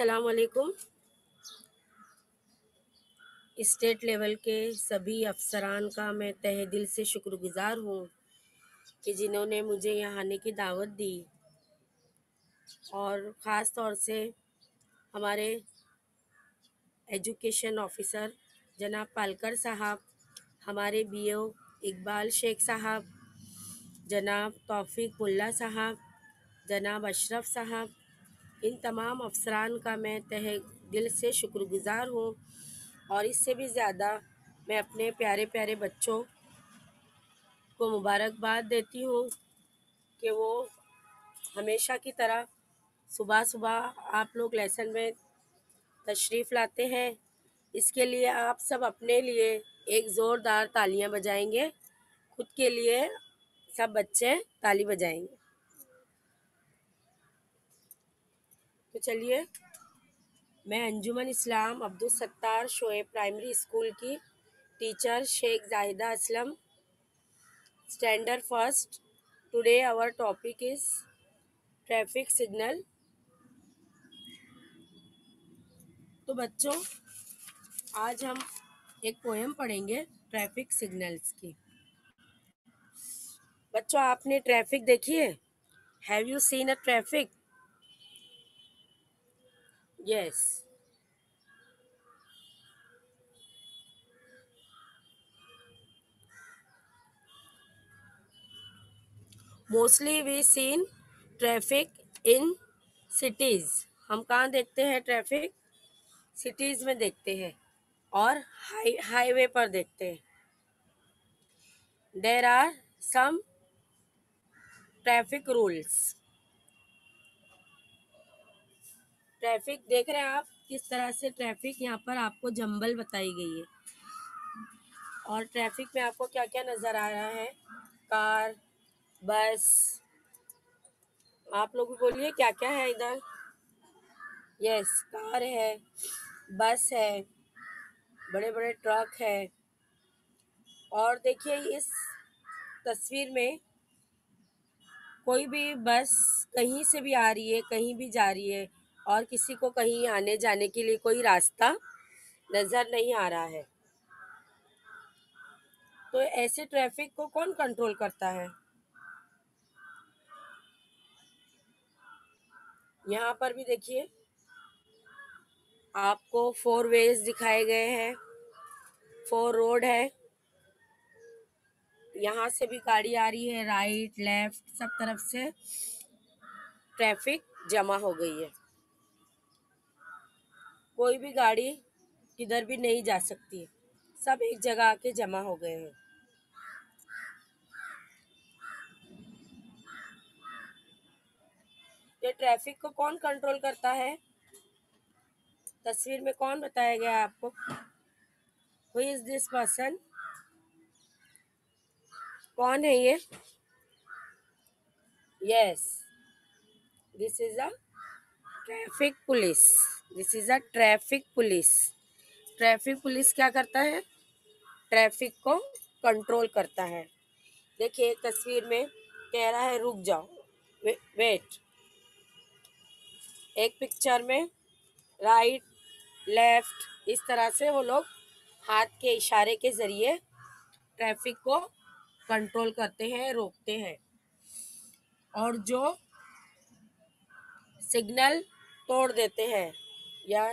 अस्सलाम वालेकुम। State level के सभी अफसरान का मैं तहे दिल से शुक्रगुजार हूँ कि जिन्होंने मुझे यहाँ आने की दावत दी, और ख़ास तौर से हमारे एजुकेशन ऑफिसर जनाब पालकर साहब, हमारे बीओ इकबाल शेख साहब, जनाब तौफीक मुल्ला साहब, जनाब अशरफ साहब, इन तमाम अफसरान का मैं तहे दिल से शुक्रगुजार हूँ। और इससे भी ज़्यादा मैं अपने प्यारे प्यारे बच्चों को मुबारकबाद देती हूँ कि वो हमेशा की तरह सुबह सुबह आप लोग लेसन में तशरीफ़ लाते हैं। इसके लिए आप सब अपने लिए एक ज़ोरदार तालियां बजाएंगे, खुद के लिए सब बच्चे ताली बजाएंगे। तो चलिए, मैं अंजुमन इस्लाम अब्दुल सत्तार शोएब प्राइमरी स्कूल की teacher Shaikh Zahida Aslam, standard first. Today our topic is traffic signal. तो बच्चों, आज हम एक पोएम पढ़ेंगे ट्रैफिक सिग्नल्स की। बच्चों, आपने ट्रैफिक देखी है? Have you seen a traffic? Yes. Mostly we seen traffic in cities. हम कहाँ देखते हैं ट्रैफिक? सिटीज़ में देखते हैं और हाईवे पर देखते हैं। There are some traffic rules. Traffic देख रहे हैं आप किस तरह से ट्रैफिक यहाँ पर आपको जंबल बताई गई है। और ट्रैफिक में आपको क्या क्या नज़र आ रहा है? कार, बस। आप लोग बोलिए क्या क्या है इधर? यस, कार है, बस है, बड़े बड़े ट्रक है। और देखिए इस तस्वीर में कोई भी बस कहीं से भी आ रही है, कहीं भी जा रही है, और किसी को कहीं आने जाने के लिए कोई रास्ता नज़र नहीं आ रहा है। तो ऐसे ट्रैफिक को कौन कंट्रोल करता है? यहाँ पर भी देखिए आपको 4 वेज दिखाए गए हैं, 4 रोड है। यहाँ से भी गाड़ी आ रही है, राइट लेफ्ट सब तरफ से ट्रैफिक जमा हो गई है। कोई भी गाड़ी किधर भी नहीं जा सकती है, सब एक जगह आके जमा हो गए हैं। ये ट्रैफिक को कौन कंट्रोल करता है? तस्वीर में कौन बताया गया आपको? Who is this person? कौन है ये? Yes, this is a traffic police. This is a traffic police. Traffic police क्या करता है? ट्रैफिक को कंट्रोल करता है। देखिए तस्वीर में कह रहा है रुक जाओ, वेट। एक पिक्चर में राइट लेफ्ट इस तरह से वो लोग हाथ के इशारे के जरिए ट्रैफिक को कंट्रोल करते हैं, रोकते हैं। और जो सिग्नल तोड़ देते हैं या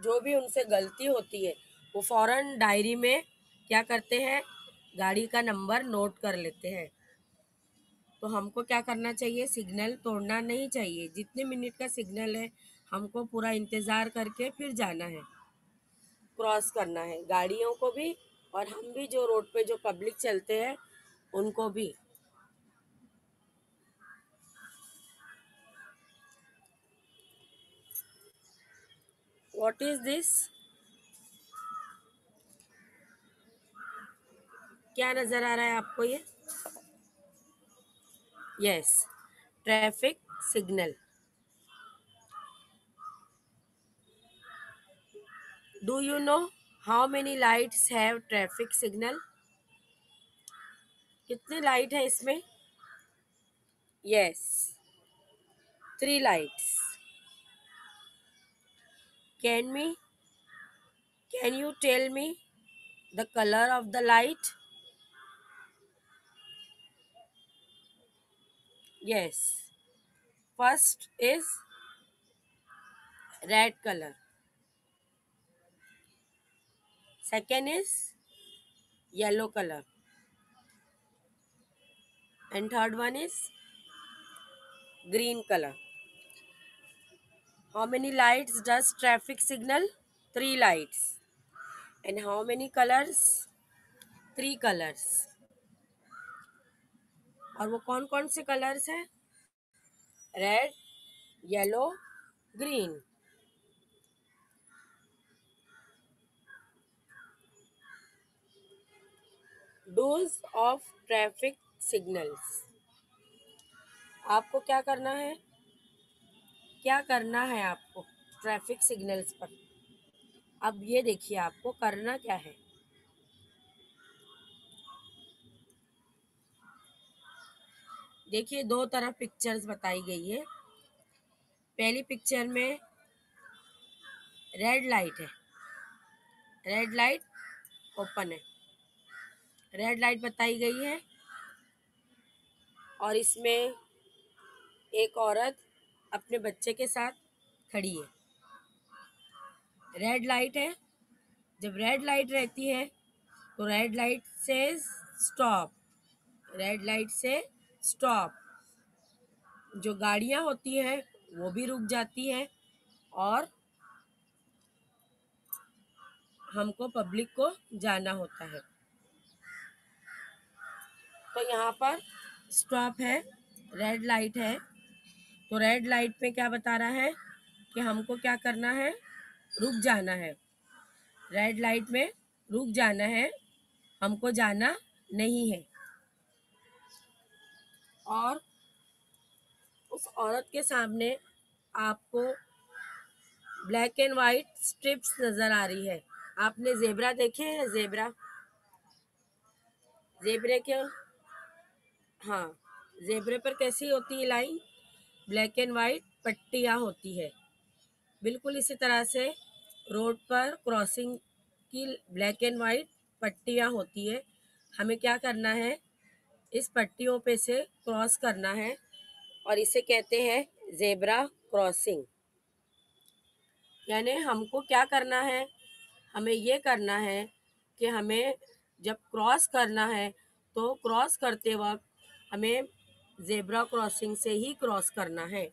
जो भी उनसे गलती होती है, वो फौरन डायरी में क्या करते हैं? गाड़ी का नंबर नोट कर लेते हैं। तो हमको क्या करना चाहिए? सिग्नल तोड़ना नहीं चाहिए। जितने मिनट का सिग्नल है हमको पूरा इंतज़ार करके फिर जाना है, क्रॉस करना है, गाड़ियों को भी और हम भी जो रोड पे जो पब्लिक चलते हैं उनको भी। What is this? क्या नज़र आ रहा है आपको ये? Yes, traffic signal. Do you know how many lights have traffic signal? कितनी लाइट है इसमें? Yes, 3 lights. Can you tell me the color of the light? Yes. First is red color. Second is yellow color. And third one is green color. How many lights does traffic signal? Three lights. And how many colors? Three colors. और वो कौन कौन से colours हैं? Red, yellow, green. Dos of traffic signals. आपको क्या करना है? क्या करना है आपको ट्रैफिक सिग्नल्स पर? अब ये देखिए आपको करना क्या है. देखिए दो तरफ पिक्चर्स बताई गई है. पहली पिक्चर में रेड लाइट है. रेड लाइट ओपन है. रेड लाइट बताई गई है और इसमें एक औरत अपने बच्चे के साथ खड़ी है. रेड लाइट है. जब रेड लाइट रहती है तो रेड लाइट से स्टॉप. रेड लाइट से स्टॉप. जो गाड़ियां होती हैं वो भी रुक जाती हैं और हमको पब्लिक को जाना होता है. तो यहाँ पर स्टॉप है, रेड लाइट है. तो रेड लाइट पे क्या बता रहा है कि हमको क्या करना है? रुक जाना है. रेड लाइट में रुक जाना है, हमको जाना नहीं है. और उस औरत के सामने आपको ब्लैक एंड वाइट स्ट्रिप्स नजर आ रही है. आपने जेब्रा देखे हैं? जेब्रा, जेब्रे के, हाँ, जेब्रे पर कैसी होती है लाइन? ब्लैक एंड वाइट पट्टियाँ होती है. बिल्कुल इसी तरह से रोड पर क्रॉसिंग की ब्लैक एंड वाइट पट्टियाँ होती है. हमें क्या करना है? इस पट्टियों पे से क्रॉस करना है और इसे कहते हैं जेब्रा क्रॉसिंग. यानी हमको क्या करना है? हमें ये करना है कि हमें जब क्रॉस करना है तो क्रॉस करते वक्त हमें जेब्रा क्रॉसिंग से ही क्रॉस करना है.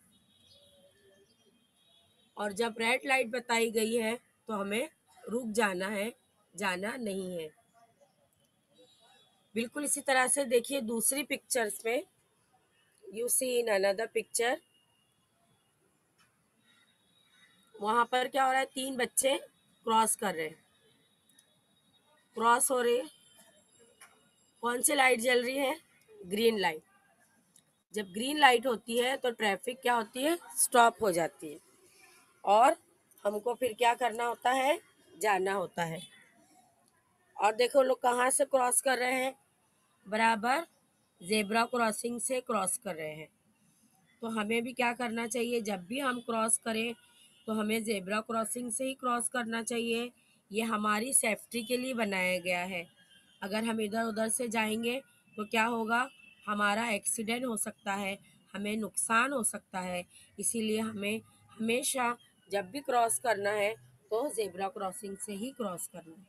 और जब रेड लाइट बताई गई है तो हमें रुक जाना है, जाना नहीं है. बिल्कुल इसी तरह से देखिए दूसरी पिक्चर्स में. You see in another picture. वहां पर क्या हो रहा है? तीन बच्चे क्रॉस कर रहे हैं. क्रॉस हो रहे हैं. कौन सी लाइट जल रही है? Green light. जब ग्रीन लाइट होती है तो ट्रैफिक क्या होती है? स्टॉप हो जाती है और हमको फिर क्या करना होता है? जाना होता है. और देखो लोग कहाँ से क्रॉस कर रहे हैं? बराबर जेब्रा क्रॉसिंग से क्रॉस कर रहे हैं. तो हमें भी क्या करना चाहिए? जब भी हम क्रॉस करें तो हमें जेब्रा क्रॉसिंग से ही क्रॉस करना चाहिए. ये हमारी सेफ्टी के लिए बनाया गया है. अगर हम इधर उधर से जाएंगे तो क्या होगा? हमारा एक्सीडेंट हो सकता है, हमें नुकसान हो सकता है. इसीलिए हमें हमेशा जब भी क्रॉस करना है तो जेब्रा क्रॉसिंग से ही क्रॉस करना है.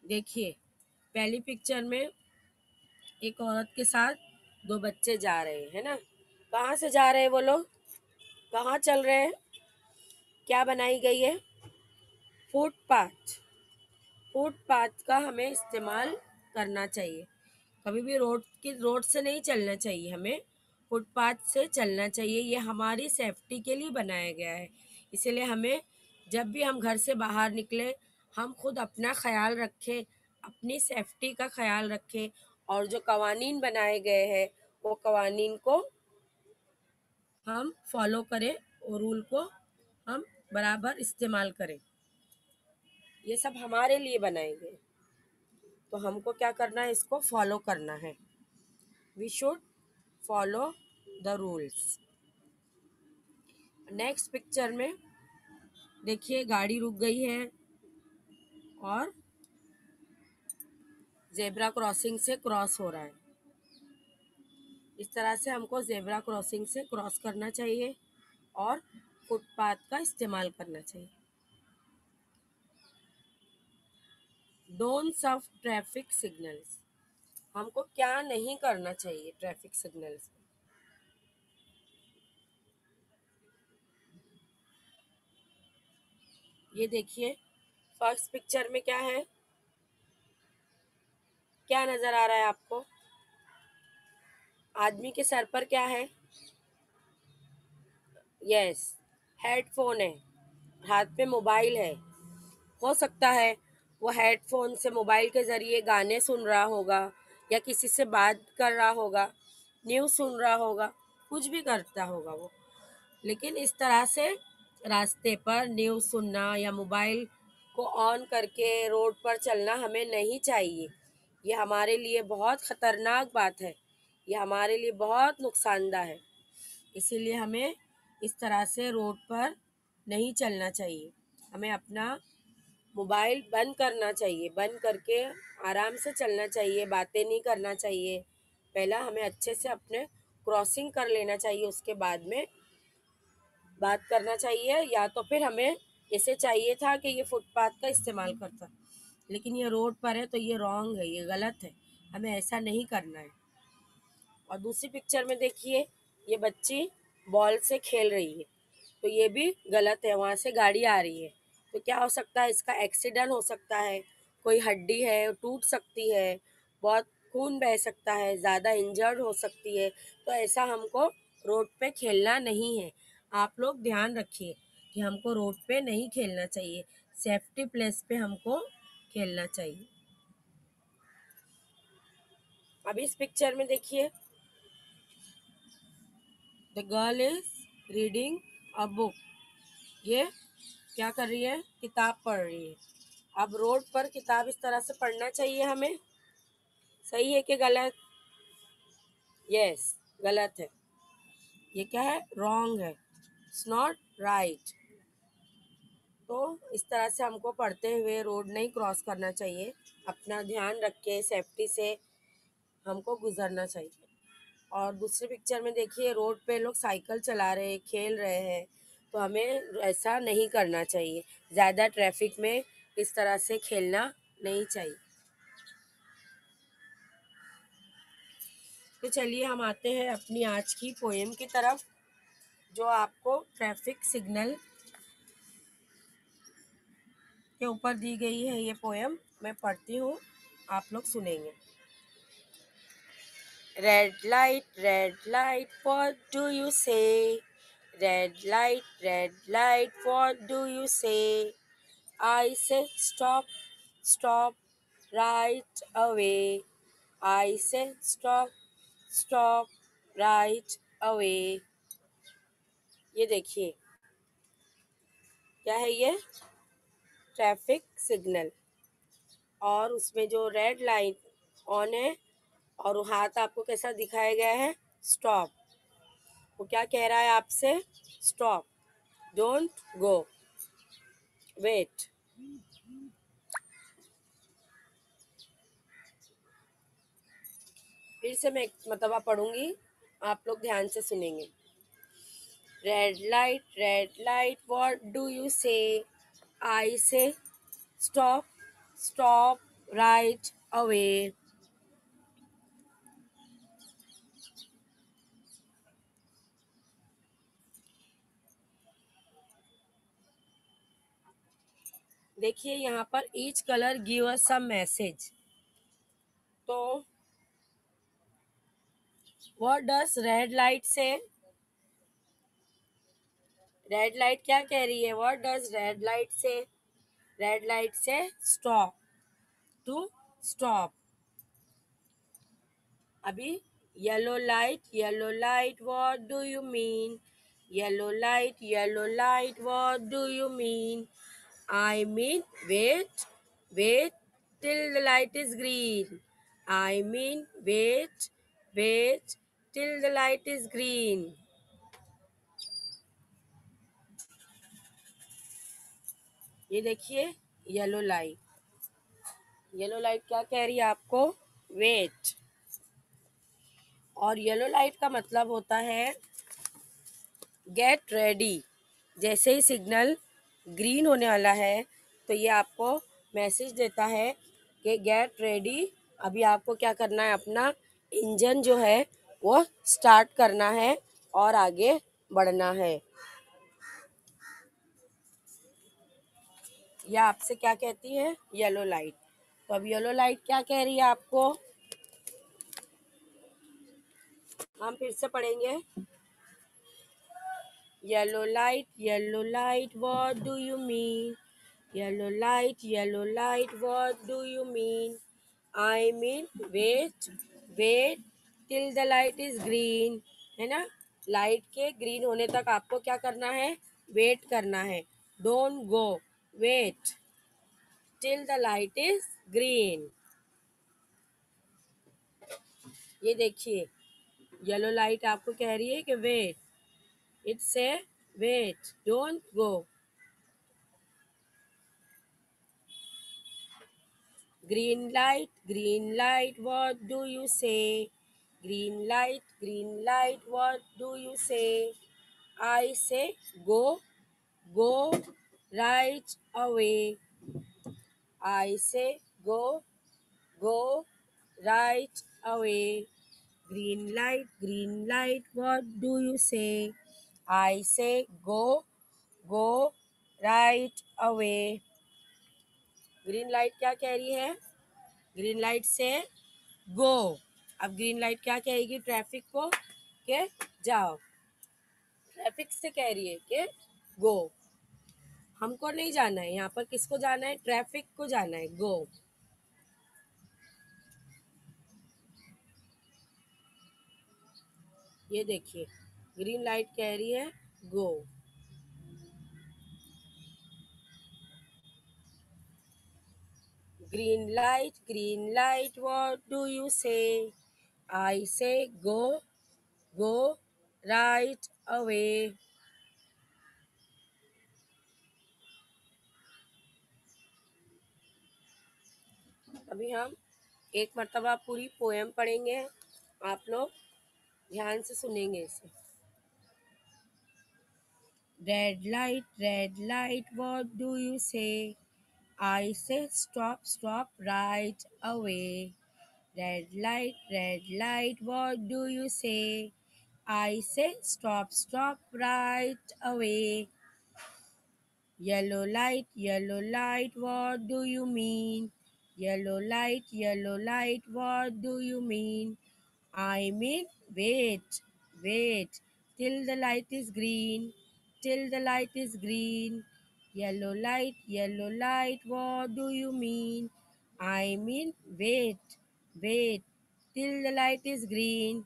देखिए पहली पिक्चर में एक औरत के साथ दो बच्चे जा रहे हैं, है ना? कहाँ से जा रहे हैं वो लोग? कहाँ चल रहे हैं? क्या बनाई गई है? फुटपाथ. फुटपाथ का हमें इस्तेमाल करना चाहिए. कभी भी रोड से नहीं चलना चाहिए. हमें फुटपाथ से चलना चाहिए. ये हमारी सेफ्टी के लिए बनाया गया है. इसीलिए हमें जब भी हम घर से बाहर निकले हम खुद अपना ख्याल रखें, अपनी सेफ्टी का ख्याल रखें और जो कवानीन बनाए गए हैं वो कवानीन को हम फॉलो करें और रूल को हम बराबर इस्तेमाल करें. ये सब हमारे लिए बनाए गए तो हमको क्या करना है? इसको फॉलो करना है. We should follow the rules. Next picture में देखिए गाड़ी रुक गई है और जेब्रा क्रॉसिंग से क्रॉस हो रहा है। इस तरह से हमको जेब्रा क्रॉसिंग से क्रॉस करना चाहिए और फुटपाथ का इस्तेमाल करना चाहिए। डोंट्स ऑफ ट्रैफिक सिग्नल्स, हमको क्या नहीं करना चाहिए ट्रैफिक सिग्नल्स में। ये देखिए फर्स्ट पिक्चर में क्या है, क्या नजर आ रहा है आपको? आदमी के सर पर क्या है? यस, हेडफोन है, हाथ में मोबाइल है। हो सकता है वो हेडफोन से मोबाइल के जरिए गाने सुन रहा होगा या किसी से बात कर रहा होगा, न्यूज़ सुन रहा होगा, कुछ भी करता होगा वो। लेकिन इस तरह से रास्ते पर न्यूज़ सुनना या मोबाइल को ऑन करके रोड पर चलना हमें नहीं चाहिए। ये हमारे लिए बहुत ख़तरनाक बात है, ये हमारे लिए बहुत नुकसानदा है। इसीलिए हमें इस तरह से रोड पर नहीं चलना चाहिए। हमें अपना मोबाइल बंद करना चाहिए, बंद करके आराम से चलना चाहिए, बातें नहीं करना चाहिए। पहला हमें अच्छे से अपने क्रॉसिंग कर लेना चाहिए, उसके बाद में बात करना चाहिए। या तो फिर हमें इसे चाहिए था कि ये फुटपाथ का इस्तेमाल करता, लेकिन ये रोड पर है तो ये रॉन्ग है, ये गलत है, हमें ऐसा नहीं करना है। और दूसरी पिक्चर में देखिए ये बच्ची बॉल से खेल रही है, तो ये भी गलत है, वहाँ से गाड़ी आ रही है तो क्या हो सकता है, इसका एक्सीडेंट हो सकता है, कोई हड्डी है टूट सकती है, बहुत खून बह सकता है, ज़्यादा इंजर्ड हो सकती है। तो ऐसा हमको रोड पे खेलना नहीं है। आप लोग ध्यान रखिए कि हमको रोड पे नहीं खेलना चाहिए, सेफ्टी प्लेस पे हमको खेलना चाहिए। अब इस पिक्चर में देखिए the girl is reading a book, ये क्या कर रही है? किताब पढ़ रही है। अब रोड पर किताब इस तरह से पढ़ना चाहिए हमें, सही है कि गलत? यस, गलत है। ये क्या है? रॉन्ग है, इट्स नॉट राइट। तो इस तरह से हमको पढ़ते हुए रोड नहीं क्रॉस करना चाहिए, अपना ध्यान रख के सेफ्टी से हमको गुजरना चाहिए। और दूसरी पिक्चर में देखिए रोड पे लोग साइकिल चला रहे हैं, खेल रहे हैं, तो हमें ऐसा नहीं करना चाहिए। ज़्यादा ट्रैफिक में इस तरह से खेलना नहीं चाहिए। तो चलिए हम आते हैं अपनी आज की पोएम की तरफ, जो आपको ट्रैफिक सिग्नल के ऊपर दी गई है। ये पोएम मैं पढ़ती हूँ, आप लोग सुनेंगे। Red light what do you say, red light what do you say, I say stop, stop, right away. I say stop, stop, right away. ये देखिए क्या है ये? Traffic signal. और उसमें जो रेड लाइन ऑन है और वो हाथ आपको कैसा दिखाया गया है? स्टॉप। वो क्या कह रहा है आपसे? Stop, don't go, wait. फिर से मैं एक मतबा पढ़ूंगी, आप लोग ध्यान से सुनेंगे। red light, what do you say? I say, stop, stop, right away. देखिए यहाँ पर each color give us some message. तो what does red light say? Red light क्या कह रही है? What does red light say? Red light say stop, to stop. अभी yellow light, what do you mean? Yellow light, what do you mean? I mean, wait till the light is green. I mean, wait till the light is green. ये देखिए yellow light, yellow light क्या कह रही है आपको? Wait. और yellow light का मतलब होता है गेट रेडी। जैसे ही सिग्नल ग्रीन होने वाला है तो ये आपको मैसेज देता है कि गेट रेडी। अभी आपको क्या करना है, अपना इंजन जो है वो स्टार्ट करना है और आगे बढ़ना है। यह आपसे क्या कहती है? Yellow light. तो अब येलो लाइट क्या कह रही है आपको? हम फिर से पढ़ेंगे। Yellow light what do you mean? Yellow light what do you mean? I mean wait, wait till the light is green. है ना? लाइट के ग्रीन होने तक आपको क्या करना है? वेट करना है। Don't go, wait till the light is green. ये देखिए येलो लाइट आपको कह रही है कि wait, it says wait, don't go. green light, what do you say? Green light, what do you say? I say go, go right away. I say go, go right away. Green light, what do you say? I say go, go right away. Green light क्या कह रही है? Green light से गो। अब green light क्या कहेगी traffic को? के जाओ। ट्रैफिक से कह रही है कि गो। हमको नहीं जाना है, यहाँ पर किसको जाना है? ट्रैफिक को जाना है। गो। ये देखिए ग्रीन लाइट कह रही है go. Green light what do you say? I से गो, गो राइट अवे। अभी हम एक मर्तबा पूरी पोएम पढ़ेंगे, आप लोग ध्यान से सुनेंगे इसे। red light, what do you say? I say stop, stop right away. Red light, what do you say? I say stop, stop right away. Yellow light, what do you mean? Yellow light, what do you mean? I mean wait, wait till the light is green, till the light is green. Yellow light, what do you mean? I mean wait, wait till the light is green.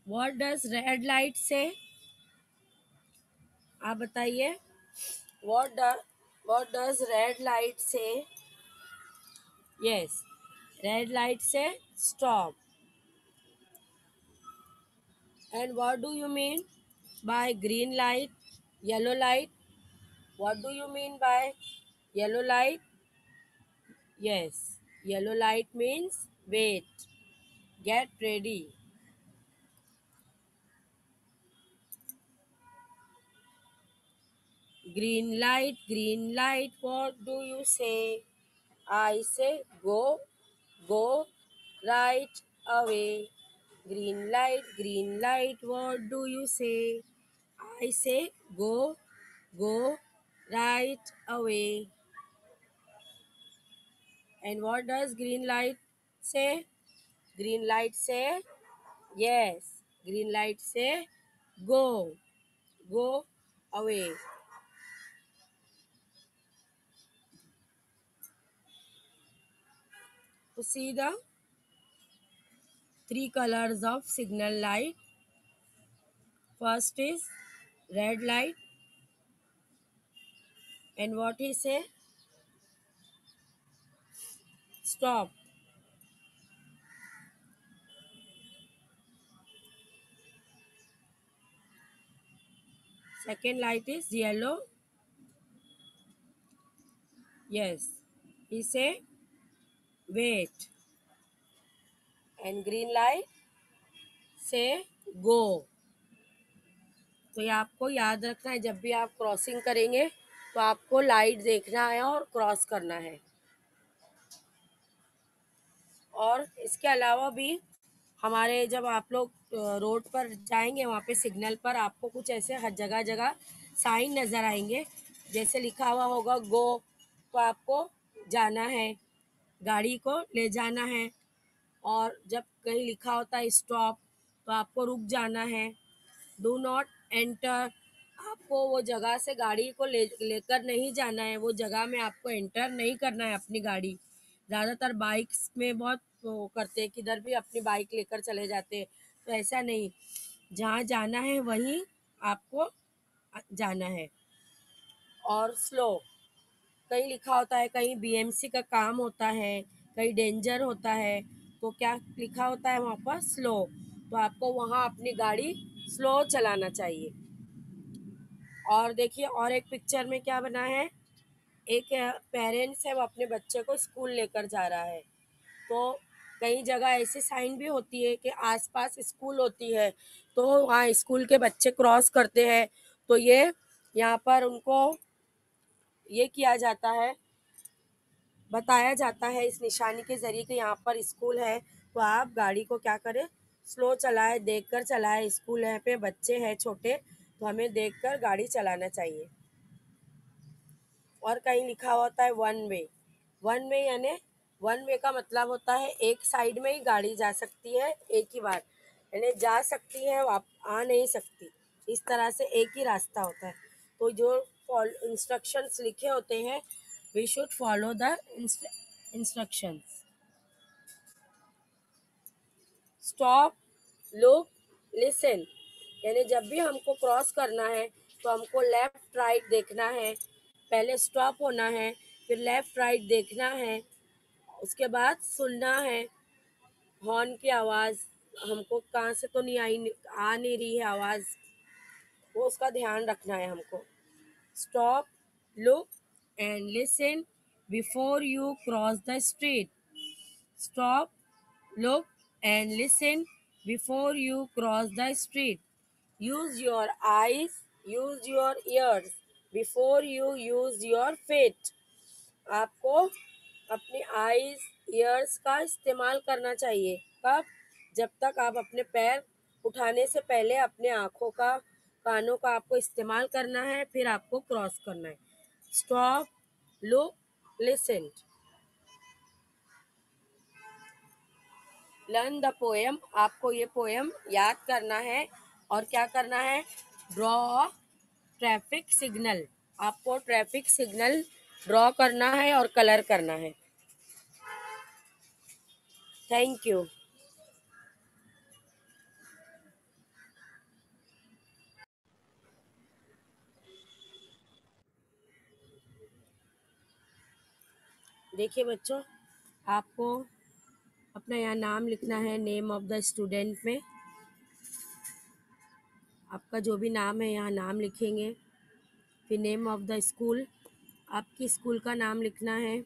What does red light say? आप बताइए। What does red light say? Yes, red light say stop. And what do you mean by green light, yellow light? What do you mean by yellow light? Yes, yellow light means wait, get ready. Green light, what do you say? I say go, go right away. Green light, what do you say? I say go, go right away. And what does green light say? Green light say yes. Green light say go, go away. To see the three colors of signal light. First is red light, And what he say? Stop. Second light is yellow. Yes. He say wait. And green light say go. तो ये आपको याद रखना है, जब भी आप crossing करेंगे तो आपको लाइट देखना है और क्रॉस करना है। और इसके अलावा भी हमारे जब आप लोग रोड पर जाएंगे वहाँ पे सिग्नल पर आपको कुछ ऐसे हर जगह जगह साइन नज़र आएंगे, जैसे लिखा हुआ होगा गो, तो आपको जाना है, गाड़ी को ले जाना है। और जब कहीं लिखा होता है स्टॉप तो आपको रुक जाना है। डू नॉट एंटर, आपको वो जगह से गाड़ी को लेकर नहीं जाना है, वो जगह में आपको एंटर नहीं करना है अपनी गाड़ी। ज़्यादातर बाइक्स में बहुत वो करते हैं, किधर भी अपनी बाइक लेकर चले जाते हैं, तो ऐसा नहीं, जहाँ जाना है वहीं आपको जाना है। और स्लो, कहीं लिखा होता है, कहीं बीएमसी का काम होता है, कहीं डेंजर होता है, तो क्या लिखा होता है वहाँ पर? स्लो। तो आपको वहाँ अपनी गाड़ी स्लो चलाना चाहिए। और देखिए और एक पिक्चर में क्या बना है, एक पेरेंट्स है, वो अपने बच्चे को स्कूल लेकर जा रहा है। तो कई जगह ऐसी साइन भी होती है कि आसपास स्कूल होती है, तो वहाँ स्कूल के बच्चे क्रॉस करते हैं, तो ये यहाँ पर उनको ये किया जाता है, बताया जाता है इस निशानी के ज़रिए कि यहाँ पर स्कूल है, तो आप गाड़ी को क्या करें, स्लो चलाएं, देखकर चलाएं। स्कूल है पे बच्चे हैं छोटे, तो हमें देखकर गाड़ी चलाना चाहिए। और कहीं लिखा होता है वन वे। वन वे यानी वन वे का मतलब होता है एक साइड में ही गाड़ी जा सकती है एक ही बार, यानी जा सकती है, आ नहीं सकती, इस तरह से एक ही रास्ता होता है। तो जो इंस्ट्रक्शंस लिखे होते हैं, we should follow the instructions. Stop, look, listen, यानी जब भी हमको क्रॉस करना है तो हमको लेफ्ट राइट देखना है, पहले स्टॉप होना है, फिर लेफ्ट राइट देखना है, उसके बाद सुनना है हॉर्न की आवाज़, हमको कहाँ से तो नहीं आ नहीं रही है आवाज़, वो उसका ध्यान रखना है हमको। Stop, look and listen before you cross the street. Stop, look and listen before you cross the street. Use your eyes, use your ears before you use your feet. आपको अपनी आईज, ईयर्स का इस्तेमाल करना चाहिए। कब? जब तक आप अपने पैर उठाने से पहले अपने आँखों का, कानों का आपको इस्तेमाल करना है, फिर आपको क्रॉस करना है। Stop, look, listen. Learn the poem, आपको ये पोएम याद करना है। और क्या करना है? ड्रॉ ट्रैफिक सिग्नल, आपको ट्रैफिक सिग्नल ड्रॉ करना है और कलर करना है। Thank you. देखिए बच्चों, आपको अपना यहाँ नाम लिखना है, नेम ऑफ द स्टूडेंट में आपका जो भी नाम है यहाँ नाम लिखेंगे। फिर नेम ऑफ द स्कूल, आपकी स्कूल का नाम लिखना है।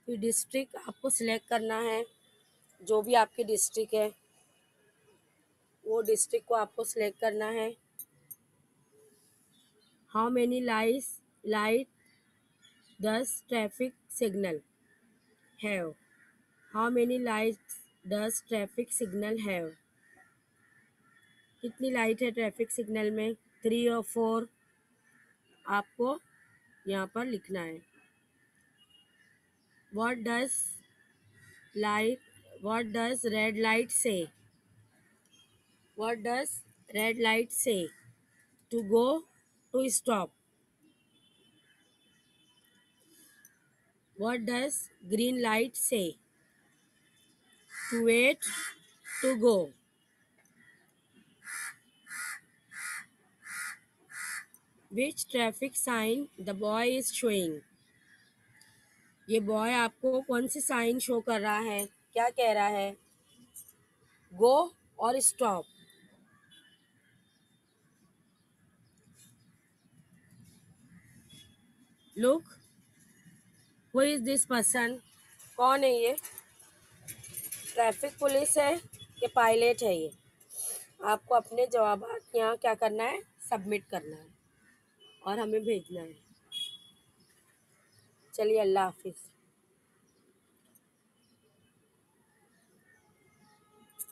फिर डिस्ट्रिक्ट आपको सिलेक्ट करना है, जो भी आपकी डिस्ट्रिक्ट है वो डिस्ट्रिक्ट को आपको सिलेक्ट करना है। How many light does traffic signal have? How many lights does traffic signal have? कितनी लाइट है ट्रैफिक सिग्नल में? 3 और 4 आपको यहाँ पर लिखना है। What does light what does red light say? What does red light say? To go, to stop. What does green light say? To wait, to go. Which traffic sign the boy is showing. ये boy आपको कौन सी sign show कर रहा है, क्या कह रहा है? गो और stop. Look, who is this person. कौन है ये? ट्रैफिक पुलिस है कि पायलट है ये? आपको अपने जवाब यहाँ क्या करना है, सबमिट करना है और हमें भेजना है। चलिए, अल्लाह हाफिज़।